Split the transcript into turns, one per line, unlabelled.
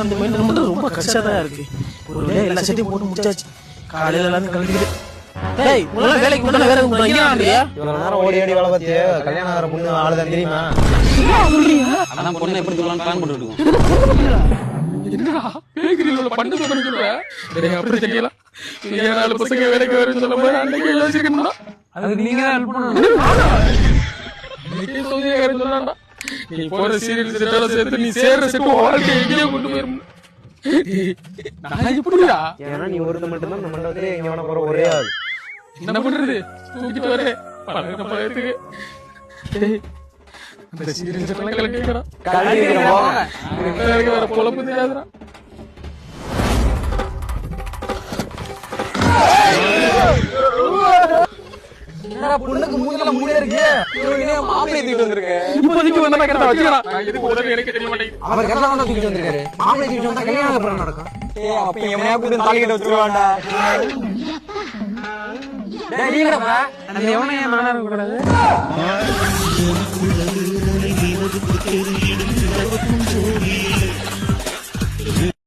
அந்த மைண்ட் மட்டும் ரொம்ப கஷ்டமா தான் இருக்கு. ஒரு வேலை எல்லா செட்டையும் போட்டு முடிச்சாச்சு. காலையில எல்லாரும் கலந்துக்கிட்டு டேய் உனக்கு வேலைக்கு போனா வேற எதுவும் பண்றியா?
இவ்வளவு நேரம் ஓடி ஓடி வேலை பார்த்து கல்யாணம் ஆகிற பொண்ணு ஆளுதான் தெரியுமா?
அதான் பொண்ணை எப்படி சொல்லலாம் பிளான் போட்டு இருக்கோம்.
என்னடா பேக்கரியில உள்ள பண்ண சொல்லுங்க. டேய் அப்படி தெரியல. நீங்க நாலு பசங்க வேலைக்கு வரேன்னு சொல்லும்போது அன்னைக்கு யோசிக்கணும்டா.
அதுக்கு நீங்க தான் ஹெல்ப் பண்ணணும்.
இன்னைக்கு சோதியாரன் சொன்னான்டா. நீ போற சீரியல் செட்டால சேர்த்து நீ சேர்ற செட்டு வாழ்க்கை எங்கேயோ கொண்டு போயிரும். நான் எப்படியா?
ஏன்னா நீ ஒருத்த மட்டும் தான் நம்ம மண்டபத்திலே எங்க வேணா போற ஒரே ஆள்.
என்ன பண்றது? தூக்கிட்டு வரே. பழகின பழகத்துக்கு. டேய் அந்த சீரியல் செட்டெல்லாம் கலக்கிக்கடா. கலக்கிக்கிறோம். வேற பொழப்பு தெரியாதுடா.
என்னடா பொண்ணுக்கு மூஞ்சில மூடியே இருக்கு. இவனே மாப்பிளை தூக்கிட்டு வந்திருக்க.
இப்போதைக்கு வந்தா கரெக்டா வச்சுடா. இதுக்கு உடனே எனக்கு தெரிய மாட்டேங்குது.
அவர் கரெக்டா தான் தூக்கிட்டு வந்திருக்காரு. மாப்பிள்ளை தூக்கிட்டு வந்தா கல்யாணம் அப்புறம் நடக்கும்.
ஏய் அப்ப எவனையா கூட்டி தாலி கட்ட வச்சிருவான்டா. டேய் நீங்கடா அந்த எவனையா நானா இருக்க கூடாது.